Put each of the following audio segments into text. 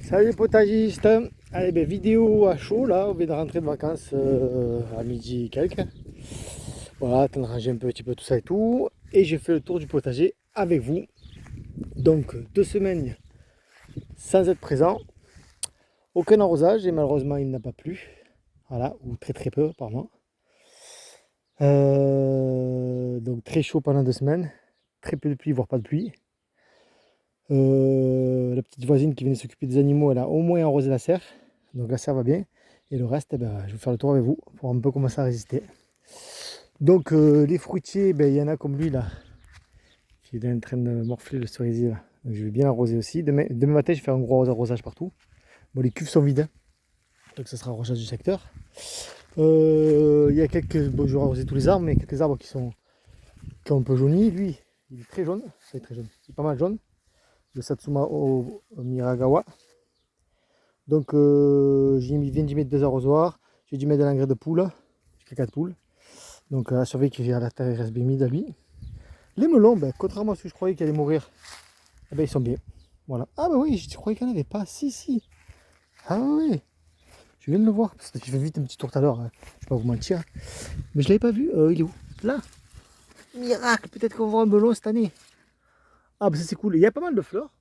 Salut les potagistes. Allez, ben, vidéo à chaud là, on vient de rentrer de vacances à midi et quelques. Voilà, temps de ranger un petit peu tout ça et tout. Et j'ai fait le tour du potager avec vous. Donc 2 semaines sans être présent. Aucun arrosage et malheureusement il n'a pas plu. Voilà, ou très très peu apparemment. Donc très chaud pendant 2 semaines. Très peu de pluie, voire pas de pluie. La petite voisine qui venait s'occuper des animaux, elle a au moins arrosé la serre. Donc la serre va bien. Et le reste, eh ben, je vais faire le tour avec vous pour un peu commencer à résister. Donc les fruitiers, ben, il y en a comme lui là, qui est en train de morfler le cerisier là. Donc je vais bien arroser aussi. Demain matin, je vais faire un gros arrosage partout. Bon, les cuves sont vides, hein. Donc ça sera arrosage du secteur. Il y a quelques. Bon, je vais arroser tous les arbres, mais il y a quelques arbres qui ont un peu jauni. Lui, il est très jaune. Il est très jaune. Il est pas mal jaune. Le Satsuma au Miragawa. Donc viens d'y mettre 2 arrosoirs. J'ai dû mettre de l'engrais de poule. J'ai 4 poules. Donc à surveiller qu'il y a la terre il reste bien humide à lui. Les melons, ben, contrairement à ce que je croyais qu'ils allaient mourir, eh ben, ils sont bien. Voilà. Ah bah oui, je croyais qu'il n'y en avait pas. Si, si. Ah oui. Je viens de le voir. Parce que j'ai fait vite un petit tour tout à l'heure. Hein. Je ne vais pas vous mentir. Mais je ne l'avais pas vu. Il est où? Là. Miracle. Peut-être qu'on va voir un melon cette année. Ah bah ça c'est cool. Il y a pas mal de fleurs.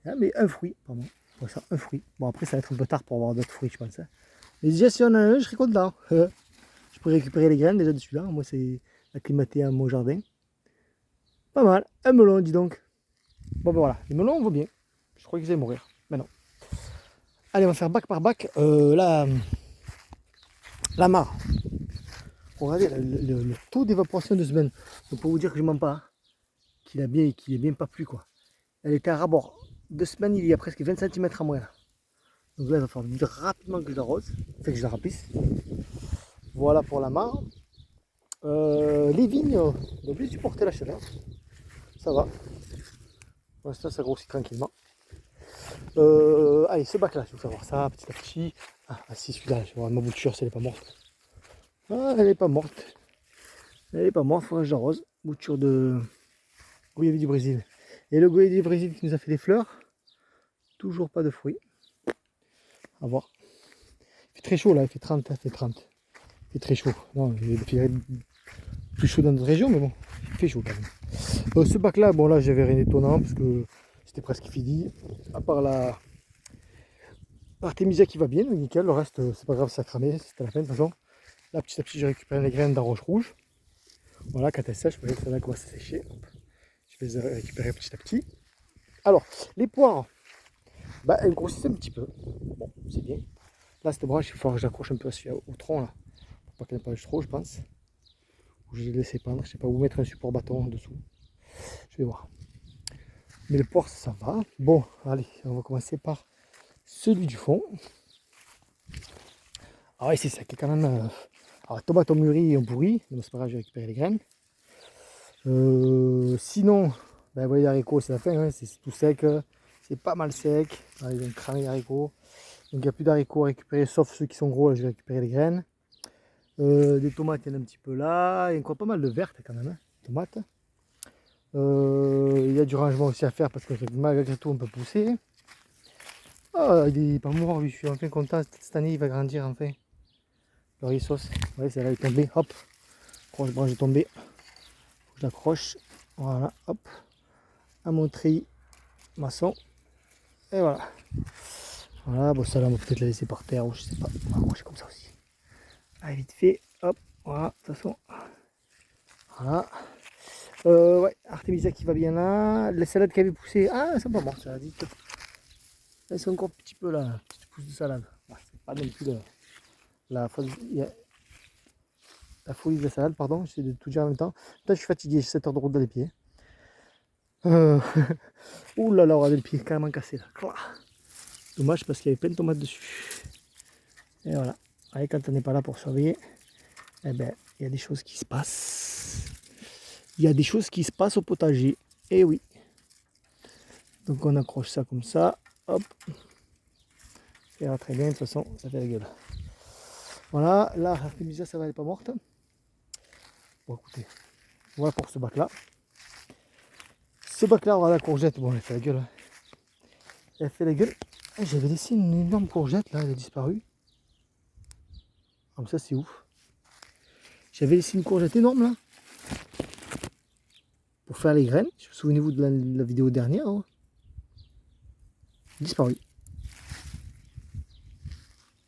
Ah, mais un fruit, pardon. Ouais, ça, un fruit. Bon après ça va être un peu tard pour avoir d'autres fruits je pense. Hein. Mais déjà si on en a un, je serais content. Je pourrais récupérer les graines déjà de celui-là. Moi c'est acclimaté à mon jardin. Pas mal. Un melon, dis donc. Bon ben voilà, les melons on voit bien. Je croyais qu'ils allaient mourir. Mais non. Allez, on va faire bac par bac. La mare. Regardez le taux d'évaporation de semaine. Donc pour vous dire que je mens pas, hein, qu'il est bien pas plu quoi. Elle était à rabord. 2 semaines, il y a presque 20 cm à moins. Là. Donc là, il va falloir rapidement que je l'arrose. Enfin que je la rapisse. Voilà pour la mare. Les vignes ont bien supporté la chaleur. Ça va. Pour l'instant, ça grossit tranquillement. Allez, ce bac là, je vais vous faire voir ça petit à petit. Ah si, celui-là, je vais voir ma bouture si elle n'est pas morte. Ah, elle n'est pas morte. Elle n'est pas morte, il faudrait que je l'arrose. Bouture de goyavier du Brésil. Et le goyavier du Brésil qui nous a fait des fleurs, toujours pas de fruits. À voir. Il fait très chaud là, il fait 30, il fait 30. Il fait très chaud. Non, il fait plus chaud dans notre région, mais bon, il fait chaud quand même. Ce bac là, bon là, j'avais rien d'étonnant parce que c'était presque fini. À part la Artemisia qui va bien, nickel. Le reste, c'est pas grave, ça a cramé, c'était la peine de toute façon. Là, petit à petit, j'ai récupéré les graines d'arroche rouge. Voilà, quand elles sèchent, vous voyez que ça commence à sécher. Je vais les récupérer petit à petit. Alors, les poires, bah, elles grossissent un petit peu. Bon, c'est bien. Là, cette branche, il va falloir que j'accroche un peu au tronc, là, pour pas qu'elle pêche trop, je pense. Ou je vais les laisser pendre, je sais pas où mettre un support bâton en dessous. Je vais voir. Mais les poires, ça va. Bon, allez, on va commencer par celui du fond. Ah ouais, c'est ça qui est quand même... Alors, tomates ont mûri et ont pourri. Mais c'est pas grave, je vais récupérer les graines. Sinon, ben, vous voyez les haricots, c'est la fin, hein, c'est tout sec. C'est pas mal sec. Ah, ils ont cramé les haricots. Donc il n'y a plus d'haricots à récupérer, sauf ceux qui sont gros, là je vais récupérer les graines. Des tomates, il y en a un petit peu là. Il y a encore pas mal de vertes quand même, hein, tomates. Il y a du rangement aussi à faire parce que malgré tout on peut pousser. Ah, il est pas mort lui, je suis enfin content. Cette année il va grandir enfin. Laurier sauce. Ouais, celle-là est tombée. Hop. Grosse branche est tombée. Faut que je l'accroche. Voilà, hop. À mon treillis maçon. Et voilà. Voilà, bon ça là on va peut-être la laisser par terre ou je sais pas. On va accrocher comme ça aussi. Allez, vite fait. Hop. Voilà, de toute façon. Voilà. Ouais, Artemisia qui va bien là. Les salades qui avaient poussé. Ah, elles sont pas mortes, ça dit. Elles sont encore un petit peu là, petites pousses de salade. Ouais, c'est pas non plus la folie, la folie de la salade, pardon. J'essaie de tout dire en même temps. Putain, je suis fatigué, j'ai 7 heures de route dans les pieds. Ouh là là, regardez le pied carrément cassé là. Dommage parce qu'il y avait plein de tomates dessus. Et voilà. Allez, quand on n'est pas là pour surveiller, eh ben, il y a des choses qui se passent. Il y a des choses qui se passent au potager. Et oui. Donc on accroche ça comme ça. Hop. Ça ira très bien, de toute façon, ça fait la gueule. Voilà, là, Artemisia, ça va, elle n'est pas morte. Bon, écoutez, voilà pour ce bac-là. Ce bac-là, voilà la courgette. Bon, elle fait la gueule. Hein. Elle fait la gueule. J'avais laissé une énorme courgette, là, elle a disparu. Ah, mais ça, c'est ouf. J'avais laissé une courgette énorme, là. Pour faire les graines. Souvenez-vous de la vidéo dernière. Hein. Disparu.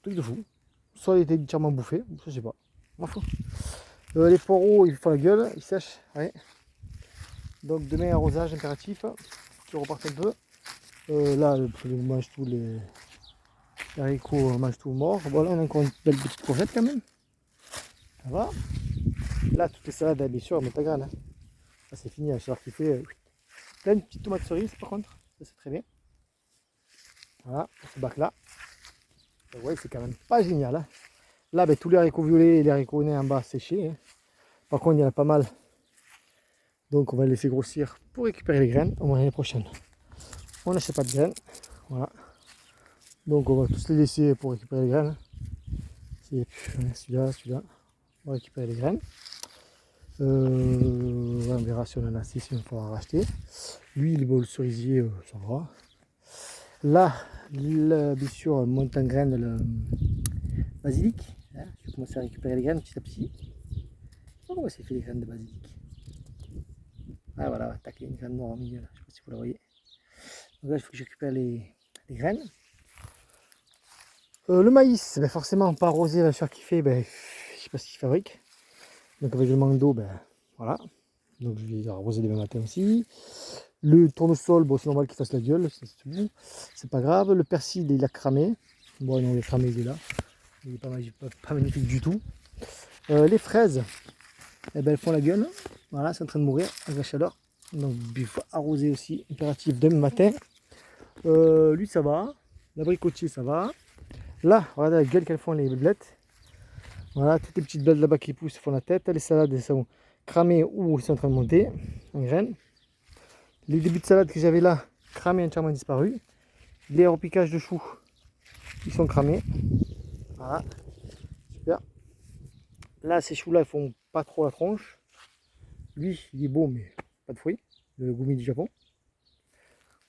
Truc de fou. Soit elle était entièrement bouffée, ça je sais pas. M'en fous. Les poireaux, ils font la gueule, ils sèchent. Ouais. Donc demain arrosage impératif. Je reparte un peu. Là, je mange tous les haricots, on mange tout mort. Voilà, on a encore une belle petite courgette quand même. Ça va. Là, toutes les salades, bien sûr, elles mettent la graine. Hein. Ça c'est fini, la chaleur qui fait. Plein de petites tomates cerises par contre, ça c'est très bien. Voilà, pour ce bac là. Ouais, c'est quand même pas génial. Hein. Là, ben, tous les haricots violets et les haricots nés en bas séchés. Hein. Par contre, il y en a pas mal. Donc, on va les laisser grossir pour récupérer les graines au moins l'année prochaine. On n'achète pas de graines. Voilà. Donc, on va tous les laisser pour récupérer les graines. C'est celui-là, celui-là. On va récupérer les graines. On verra si on en a assez, si on faudra racheter. Lui, le bol cerisier, ça va. Là, bien sûr, monte en graines le basilic. Hein, je vais commencer à récupérer les graines petit à petit. Oh, comment c'est fait les graines de basilic. Ah voilà, tac, il y a une graine noire au milieu, là. Je ne sais pas si vous la voyez. Donc là, il faut que je récupère les graines. Le maïs, ben forcément, pas arrosé, la sueur qu'il fait, ben, je ne sais pas ce qu'il fabrique. Donc avec le manque d'eau, ben voilà. Donc je vais arroser demain matin aussi. Le tournesol, bon, c'est normal qu'il fasse la gueule, c'est pas grave. Le persil, il a cramé. Bon, non, il est cramé, il est là. Il n'est pas magnifique du tout. Les fraises, eh ben, elles font la gueule. Voilà, c'est en train de mourir avec la chaleur. Donc il faut arroser aussi, impératif demain matin. Lui, ça va. L'abricotier, ça va. Là, regardez la gueule qu'elles font les blettes. Voilà, toutes les petites belles là-bas qui poussent font la tête. Les salades, elles sont cramées ou elles sont en train de monter en graines. Les débuts de salade que j'avais là, cramés, entièrement disparus. Les repiquages de choux, ils sont cramés. Voilà, super. Là, ces choux-là, ils font pas trop la tronche. Lui, il est beau, mais pas de fruits. Le goumi du Japon.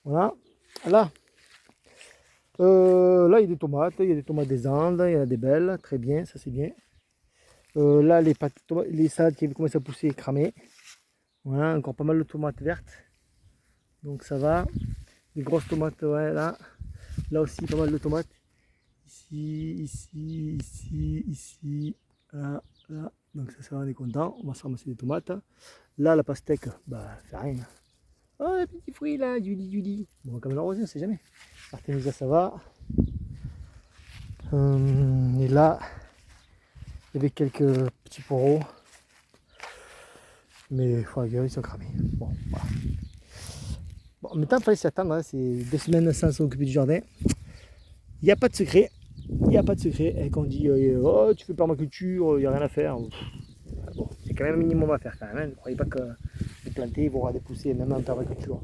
Voilà. Là, là, il y a des tomates. Il y a des tomates des Andes. Il y en a des belles. Très bien, ça c'est bien. Là, les salades qui commencent à pousser, cramées. Voilà, encore pas mal de tomates vertes. Donc ça va. Les grosses tomates, ouais, là. Là aussi, pas mal de tomates. Ici. Là, là. Donc ça va, on est content. On va se ramasser des tomates. Là, la pastèque, bah, fait rien. Oh, les petits fruits là, Julie. Bon, on va quand même l'arroser, on sait jamais. Artemisia, ça va. Et là, il y avait quelques petits poireaux. Mais il faut la gueule, ils sont cramés. Bon, voilà. Bon, en même temps, il fallait s'y attendre. Hein. C'est 2 semaines sans s'occuper du jardin. Il n'y a pas de secret. Il n'y a pas de secret. Et quand on dit oh, tu fais permaculture, il n'y a rien à faire. Bon, c'est quand même un minimum à faire quand même. Hein. Ne croyez pas que les plantés vont repousser même en permaculture.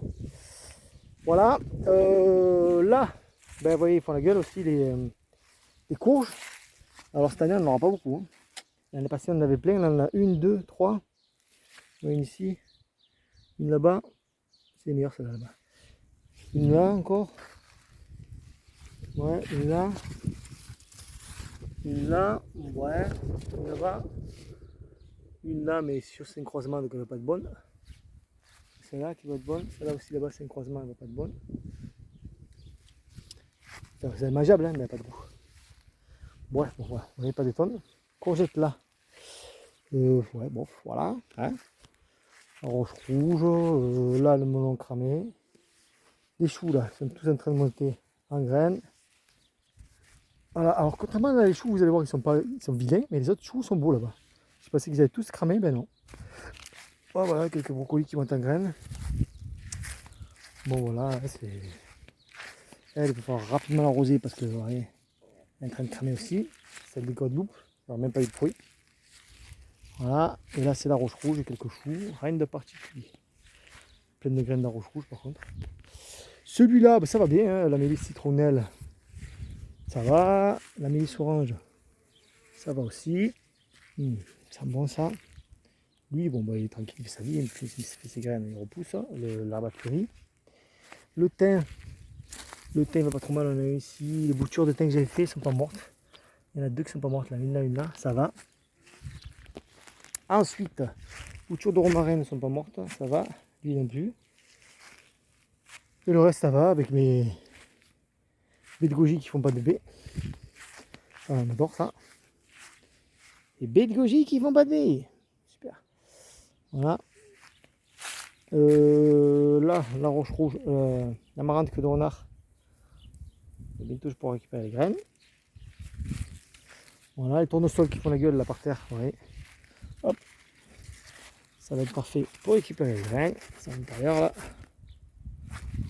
Voilà. Là, ben, vous voyez, ils font la gueule aussi les courges. Alors cette année, on n'en aura pas beaucoup. Hein. L'année passée, on en avait plein. Là, on en a 1, 2, 3. Une ici. Une là-bas. C'est meilleur celle-là là-bas. Une là encore. Ouais, une là. Une là. Ouais. Une là-bas. Une là, mais sur c'est un croisement, donc elle va pas être bonne. Celle-là qui va être bonne. Celle-là aussi là-bas, c'est un croisement, elle va pas être bonne. Enfin, c'est mangeable, hein, mais elle n'a pas de goût. Bref, bon, voilà. On n'est pas des tonnes. Courgette là. Ouais, bon, voilà. Hein. La roche rouge. Là, le melon cramé. Les choux là, ils sont tous en train de monter en graines. Voilà, alors contrairement à les choux, vous allez voir, ils sont vilains, mais les autres choux sont beaux là-bas. Je pensais qu'ils avaient tous cramé, ben non. Oh, voilà, quelques brocolis qui montent en graines. Bon voilà, c'est. Elle, il va falloir rapidement l'arroser parce que ouais, elle est en train de cramer aussi. Celle des Guadeloupe, il n'y aura même pas eu de fruits. Voilà, et là c'est la roche rouge et quelques choux, rien de particulier. Pleine de graines de roche rouge par contre. Celui-là, ben, ça va bien, hein, la mélisse citronnelle, ça va. La mélisse orange, ça va aussi. Ça sent bon ça. Lui, bon, bah, il est tranquille, il fait sa vie, il fait ses graines, il repousse, l'arbre à curry. Le thym va pas trop mal, on a eu ici. Les boutures de thym que j'avais fait sont pas mortes. Il y en a deux qui sont pas mortes, là, une là, ça va. Ensuite, boutures de romarin ne sont pas mortes, ça va, lui non plus. Et le reste, ça va, avec mes baies de goji qui font pas de baies. Ah, on adore ça. Les baies de goji qui font pas de baies. Super. Voilà. Là, la roche rouge, l'amarante que de renard. Et bientôt, je pourrai récupérer les graines. Voilà, les tournesols qui font la gueule là par terre. Ouais. Hop. Ça va être parfait pour récupérer les graines. C'est à l'intérieur là.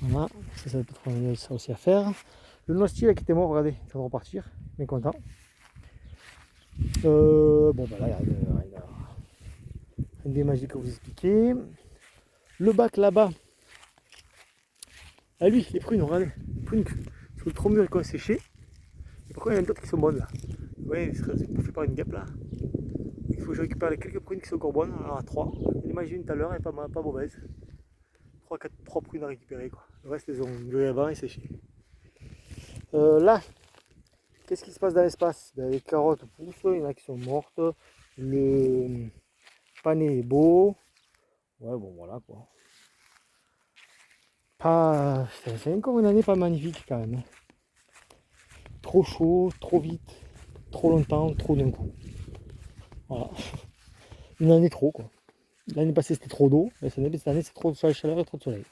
Voilà. Ça va être ça aussi à faire. Le noisetier là qui était mort, regardez, il va repartir. Bien content. Bon, bah là, il y a rien des magiques à vous expliquer. Le bac là-bas. Ah, lui, les prunes, regardez. Les prunes sont trop mûres et qu'on séché. Et pourquoi il y en a d'autres qui sont bonnes là? Ouais, c'est bouffé par une guêpe là. Il faut que je récupère les quelques prunes qui sont encore bonnes. Alors à 3. J'en ai une tout à l'heure, elle n'est pas mauvaise. 3 prunes à récupérer quoi. Le reste, elles ont mûri avant et séché. Là, qu'est-ce qui se passe dans l'espace? Ben, les carottes poussent, il y en a qui sont mortes. Le pané est beau. Ouais, bon voilà quoi. Pas... C'est encore une année pas magnifique quand même. Trop chaud, trop vite, trop longtemps, trop d'un coup. Voilà. Une année trop quoi. L'année passée c'était trop d'eau, cette année c'est trop de chaleur et trop de soleil.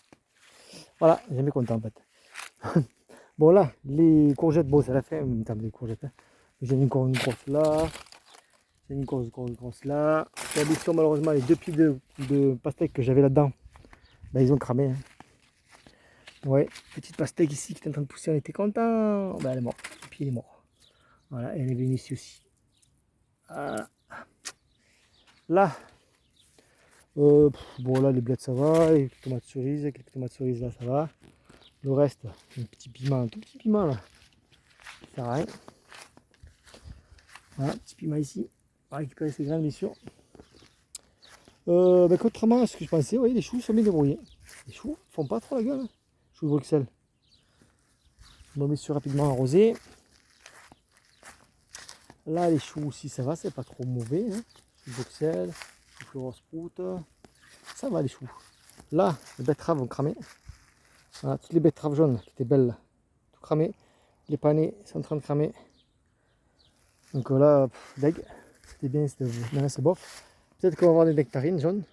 Voilà, jamais content en fait. Bon là, les courgettes, bon c'est la fin en termes de courgettes. Hein. J'ai encore une grosse là. J'ai une grosse là. La blessure malheureusement les 2 pieds de pastèque que j'avais là-dedans, ben, ils ont cramé. Hein. Ouais, petite pastèque ici qui est en train de pousser, on était content. Ben, elle est morte, le pied est mort. Voilà, et elle est venue ici aussi. Voilà. Là, bon là les blettes ça va, les tomates cerises, quelques tomates cerises là ça va. Le reste, un petit piment, un tout petit piment là, ça sert à rien. Voilà, petit piment ici, on va récupérer ces graines bien sûr. Contrairement à ce que je pensais, oui, les choux sont bien débrouillés. Les choux font pas trop la gueule, hein. Choux de Bruxelles. Je me mets sur rapidement arrosé. Là les choux aussi ça va, c'est pas trop mauvais. Hein. Choux de Bruxelles, choux sprout, ça va les choux. Là, les betteraves ont cramé. Voilà, toutes les betteraves jaunes qui étaient belles, là, tout cramé. Les panais sont en train de cramer. Donc là, deg, c'était bien, c'est bof. Peut-être qu'on va avoir des nectarines jaunes.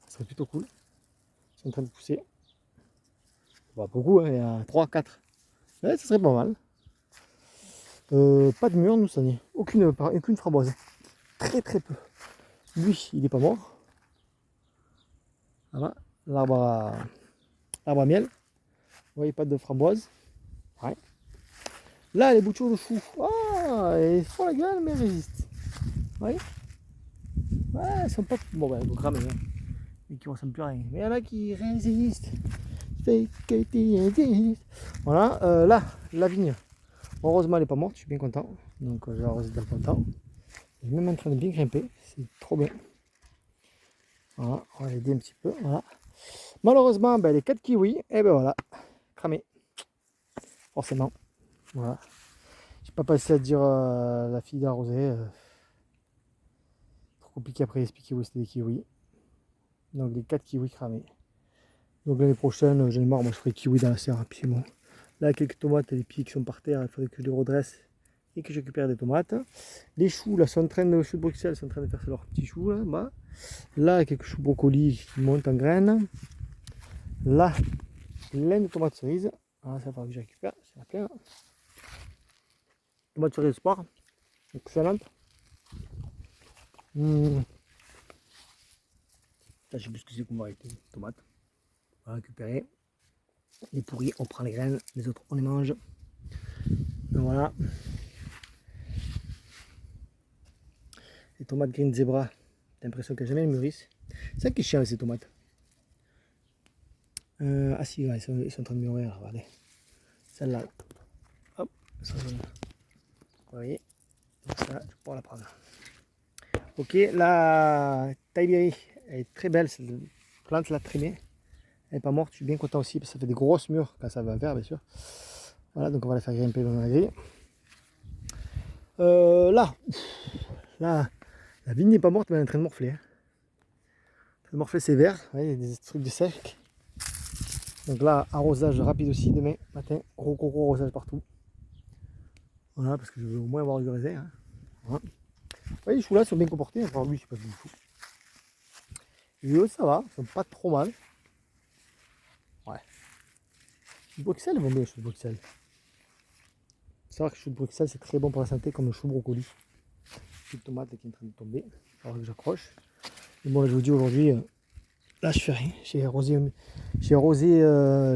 Ça serait plutôt cool. Ils sont en train de pousser. Pas beaucoup, hein, il y a 3, 4. Ouais, ça serait pas mal. Pas de mûre, nous, ça n'est aucune framboise. Très très peu. Lui, il n'est pas mort. Voilà, l'arbre à miel. Vous voyez, pas de framboise. Ouais. Là, les boutures de chou. Ah, elles font la gueule, mais elles résistent. Oui. Ouais, elles sont pas. Bon, ben, elles vont cramer. Hein. Mais qui ne ressemblent plus à rien. Mais il y en a qui résistent. Voilà, là, la vigne. Heureusement, elle n'est pas morte. Je suis bien content. Donc, je vais arroser dans le temps. Elle est même en train de bien grimper. C'est trop bien. Voilà, on va l'aider un petit peu. Voilà. Malheureusement, ben, les 4 kiwis, et ben voilà, cramés. Forcément. Voilà. J'ai pas passé à dire la fille d'arroser. Trop compliqué après expliquer où c'était des kiwis. Donc les 4 kiwis cramés. Donc l'année prochaine, j'en ai marre, moi je ferai kiwi dans la serre. Puis bon. Là, quelques tomates, les pieds qui sont par terre, il faudrait que je les redresse et que je récupère des tomates. Les choux, là, sont en train de, choux de Bruxelles, sont en train de faire leurs petits choux. Là, bah. Là quelques choux brocolis qui montent en graines. Là, plein de tomates cerises. Ah, ça va que je récupère, c'est la pleine. Tomates cerises sport, excellente. Là, je sais plus ce que c'est qu'on va avec les tomates. On va récupérer. Les pourris, on prend les graines, les autres, on les mange. Donc voilà. Les tomates Green Zebra, j'ai l'impression qu'elles jamais mûrissent. C'est ça qui est chiant avec ces tomates. Ah si, ouais, ils sont en train de mûrir, regardez. Celle-là, hop, ça, vous voyez, donc ça, je vais pouvoir la prendre. Ok, la Tiberi, elle est très belle, cette plante là, très bien. Elle n'est pas morte, je suis bien content aussi parce que ça fait des grosses mûres quand ça va vers, bien sûr. Voilà, donc on va la faire grimper dans la grille. Là, la vigne n'est pas morte, mais elle est en train de morfler. Hein. Elle est morflée sévère, il y a des trucs de sec. Donc là, arrosage rapide aussi demain matin, gros arrosage partout. Voilà, parce que je veux au moins avoir du raisin. Hein. Voilà. Ouais, les choux là sont bien comportés, enfin lui, je sais pas du tout. Les eux, ça va, ils sont pas trop mal. Ouais. Les Bruxelles vont bien, les choux de Bruxelles. C'est vrai que le chou de Bruxelles, c'est très bon pour la santé, comme le chou brocoli. Une tomate qui est en train de tomber, alors que j'accroche. Et bon, là, je vous dis aujourd'hui, là, je fais rien. J'ai arrosé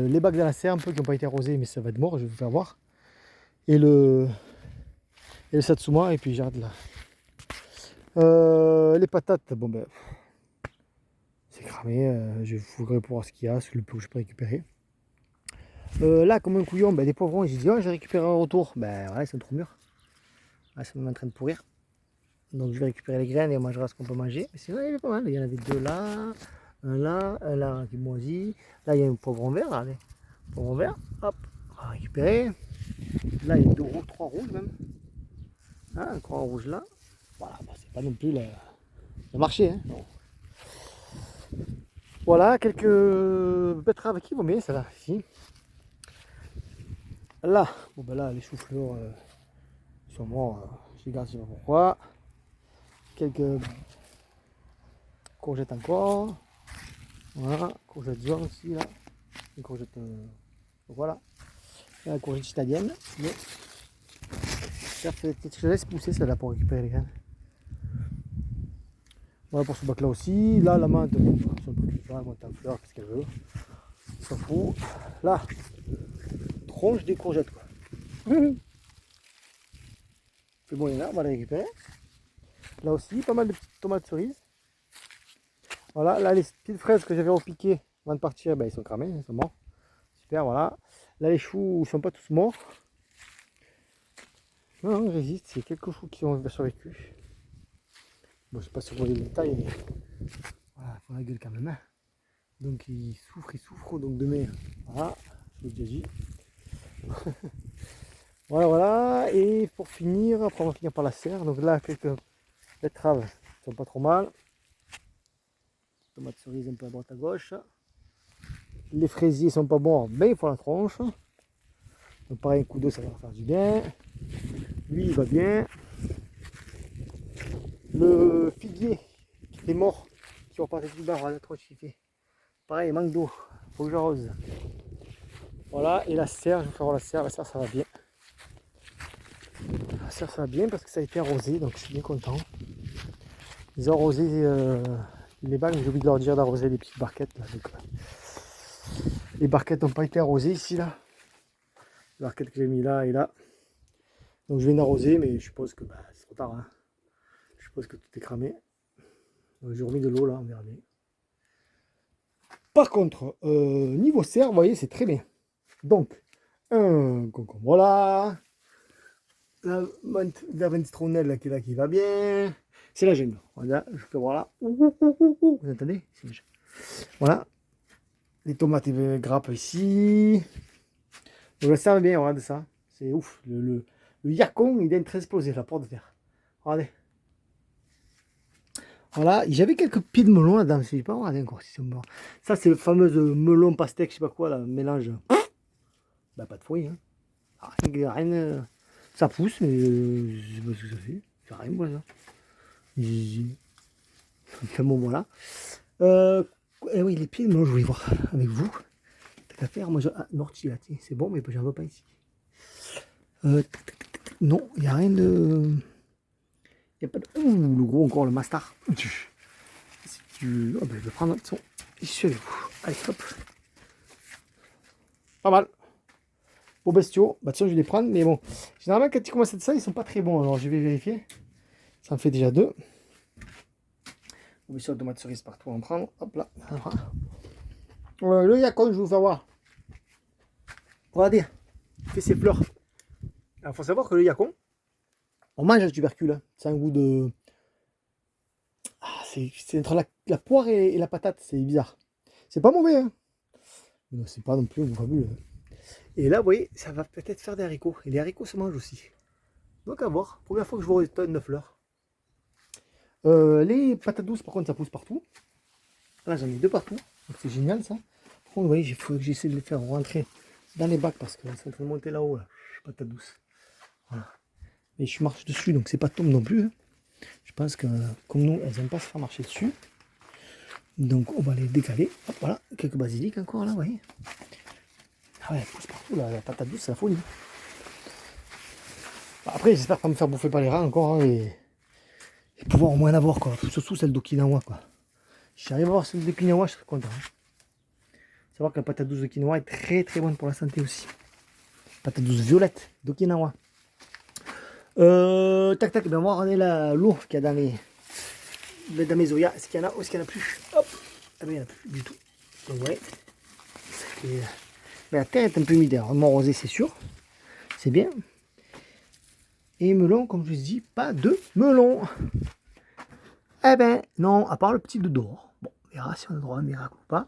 les bacs de la serre, un peu qui n'ont pas été arrosés, mais ça va être mort, je vais vous faire voir. Et le satsuma, et puis j'arrête là. Les patates, bon ben, c'est cramé. Je fouillerai pour voir ce qu'il y a, ce que je peux récupérer. Là, comme un couillon, ben, des poivrons, j'ai dit, oh, j'ai récupéré un retour. Ben voilà, ils sont trop mûrs. Là, ça me met en train de pourrir. Donc je vais récupérer les graines et on mangera ce qu'on peut manger. Mais sinon, il y avait pas mal. Il y en avait deux là, un là qui moisit. Là, il y a un poivron vert. Là, allez. Poivron vert, hop, on va récupérer. Là, il y a deux rouges, trois rouges même. Ah, encore un rouge là. Voilà, bah, c'est pas non plus le marché. Hein. Voilà, quelques betteraves qui vont bien, ça là, ici. Là, bon ben là, les choux-fleurs sont morts. Je les garde, je sais pas pourquoi. Quelques courgettes encore. Voilà, courgettes jaunes aussi là. Une courgette. Voilà. Et la courgette italienne. Mais je laisse pousser celle-là pour récupérer les graines. Voilà pour ce bac là aussi. Là, la menthe, bon, ça ne préoccupe pas, elle monte en fleur, qu'est-ce qu'elle veut. On s'en fout. Là, tronche des courgettes quoi. C'est bon, il y en a, on va les récupérer. Là aussi, pas mal de petites tomates cerises. Voilà, là les petites fraises que j'avais repiquées avant de partir, ben, ils sont cramés, ils sont morts. Super, voilà. Là les choux ne sont pas tous morts. Non, ils résistent, il y a quelques choux qui ont survécu. Bon, je sais pas si vous voyez les détails, mais voilà, ils font la gueule quand même. Hein. Donc ils souffrent, donc demain, voilà, je l'ai déjà dit. Voilà, et pour finir, après on va finir par la serre. Donc là, quelques betteraves qui sont pas trop mal. Tomates cerises un peu à droite à gauche. Les fraisiers sont pas bons, mais il faut la tronche. Donc pareil, un coup d'eau, ça va leur faire du bien. Lui, il va bien. Le figuier qui était mort, qui repartait du bas, voilà la tronche qui fait. Pareil, il manque d'eau, faut que j'arrose. Voilà, et la serre, je vais faire la serre ça va bien. La serre ça va bien parce que ça a été arrosé, donc je suis bien content. Ils ont arrosé les bagues, j'ai oublié de leur dire d'arroser les petites barquettes. Là, donc, les barquettes n'ont pas été arrosées ici là. Les barquettes que j'ai mis là et là. Donc je viens d'arroser, mais je suppose que bah, c'est trop tard. Hein. Je suppose que tout est cramé. Donc j'ai remis de l'eau là, on verra bien. Par contre, niveau serre, vous voyez, c'est très bien. Donc, un concombre là. La Venstronelle là, qui est là, qui va bien. C'est la jungle. Voilà, je peux voir là. Vous entendez? Voilà. Les tomates grappes ici. Donc ça va bien, regarde ça. C'est ouf. Le yacon, il vient de exploser la porte de terre. Regardez. Voilà, j'avais quelques pieds de melon là-dedans, je sais pas, regardez encore si c'est morts. Ça, c'est le fameux melon pastèque, je sais pas quoi, là, mélange. Bah, pas de fruits, hein. Rien, ça pousse, mais je sais pas ce que ça fait. Ça rien, moi, ça. Enfin bon, voilà. Et oui, les pieds de melon, je voulais voir avec vous. T'as qu'à faire, moi, ah, Norti, là, c'est bon, mais j'en veux pas ici. Non, il n'y a rien de. Il n'y a pas de. Ouh, le gros encore, le mastar. Si tu. Oh, ben, je vais prendre. Suivez-vous. Allez, hop. Pas mal. Beaux bestiaux. Bah, tiens, je vais les prendre. Mais bon, généralement, quand ils commencent à être ça, ils sont pas très bons. Alors, je vais vérifier. Ça en fait déjà deux. Beaux bestiaux de tomates cerises partout à en prendre. Hop là. Le yacon, je vais vous faire voir. Regardez. Il fait ses fleurs. Il faut savoir que le yacon, on mange le tubercule. C'est un goût de. C'est entre la poire et la patate, c'est bizarre. C'est pas mauvais, hein. Mais c'est pas non plus fabuleux. Et là, vous voyez, ça va peut-être faire des haricots. Et les haricots se mangent aussi. Donc à voir. Première fois que je vois une tonne de fleurs. Les patates douces, par contre, ça pousse partout. Là, j'en ai 2 partout. Donc c'est génial ça. Par contre, vous voyez, il faut que j'essaie de les faire rentrer dans les bacs parce qu'elles sont en train de monter là-haut. Là. Patates douces. Voilà. Et je marche dessus, donc c'est pas tombe non plus. Hein. Je pense que comme nous, elles n'aiment pas se faire marcher dessus. Donc on va les décaler. Hop, voilà, quelques basiliques encore là, vous voyez. Ah ouais, elle pousse partout là, la patate douce, c'est la folie. Après, j'espère pas me faire bouffer par les rats encore hein, et pouvoir au moins en avoir quoi. Surtout celle d'Okinawa quoi. Si j'arrive à avoir celle d'Okinawa, je serais content. Hein. Savoir que la patate douce d'Okinawa est très très bonne pour la santé aussi. Patate douce violette d'Okinawa. Tac tac, ben on va regarder l'eau qu'il y a dans mes Zoya. Est-ce qu'il y en a ou est-ce qu'il n'y en a plus? Hop. Ah ben il n'y en a plus du tout. Donc ouais. Mais la terre est un peu humide. Alors, rosé c'est sûr. C'est bien. Et melon, comme je vous dis, pas de melon. Eh ben non, à part le petit de dehors. Bon, on verra si on a droit à un miracle ou pas.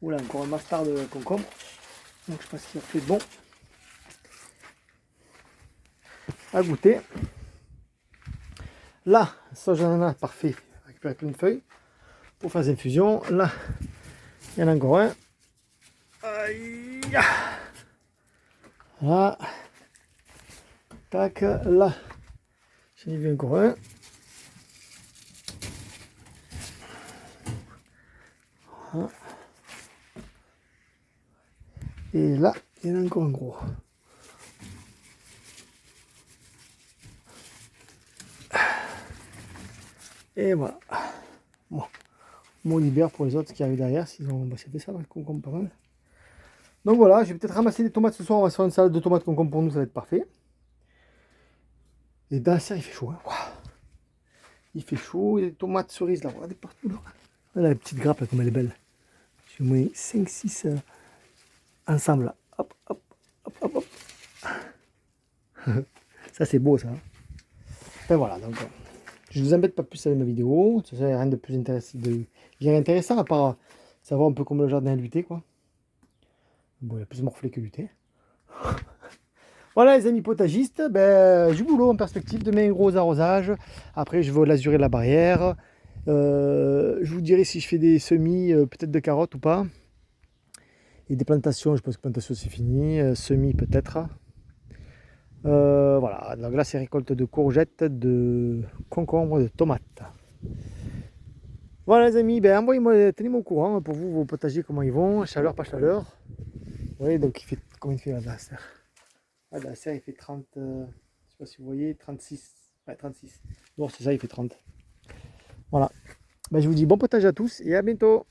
Oula, encore un mastard de concombre. Donc je pense qu'il a fait bon à goûter. Là, ça j'en ai parfait. Récupérer plein de feuilles pour faire des infusions. Là, il y en a encore un. Aïe. Là. Tac, là. J'en ai vu encore un. Voilà. Et là, il y en a encore un gros. Et voilà. Bon. Mon libère pour les autres qui arrivent derrière. S'ils ont fait ça, le concombre pas mal. Donc voilà, je vais peut-être ramasser des tomates ce soir. On va se faire une salade de tomates concombre pour nous, ça va être parfait. Et dans la serre, il fait chaud. Hein. Wow. Il fait chaud. Il y a des tomates cerises là. Regardez partout là. Là, la petite grappe là, comme elle est belle. J'ai au moins 5-6 ensemble là. Hop, hop, hop, hop, hop. Ça c'est beau ça. Enfin voilà, donc je vous embête pas plus avec ma vidéo. Ça sert à rien de plus intéressant à part savoir un peu comment le jardin a lutté quoi. Bon, il y a plus morflé que lutter. Voilà les amis potagistes, ben, du boulot en perspective, demain gros arrosage. Après je vais lazurer la barrière. Je vous dirai si je fais des semis, peut-être de carottes ou pas. Et des plantations, je pense que plantation c'est fini. Semis peut-être. Voilà, donc là c'est récolte de courgettes, de concombres, de tomates. Voilà les amis, ben envoyez-moi, tenez-moi au courant pour vous, vos potagers, comment ils vont, chaleur, pas chaleur. Oui, donc il fait, combien il fait là, la serre? Ah, la serre il fait 30, je sais pas si vous voyez, 36, ouais 36. Non c'est ça, il fait 30. Voilà, ben, je vous dis bon potage à tous et à bientôt.